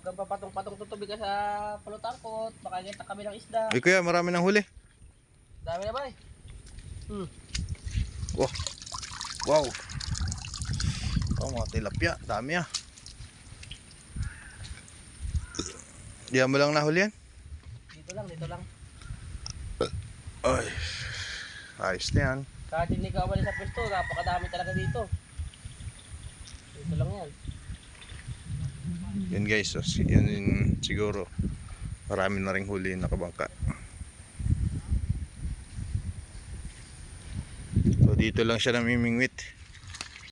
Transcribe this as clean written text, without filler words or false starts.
Huwag kang papatong-patong tutubig ka sa palutangkot. Baka kita kami ng isda. Ay kuya, marami ng huli. Dami na ba eh? Wow. Wow. Oh, mga tilapia. Dami ah. Diyan mo lang nahuli yan? Dito lang. Ay. Ayos na yan. Kahit hindi ka umalis sa pwesto, napakadami talaga dito. Dito lang yan. Yun guys, so, yun siguro. Marami na ring huli na kabangka. So dito lang siya namimingwit.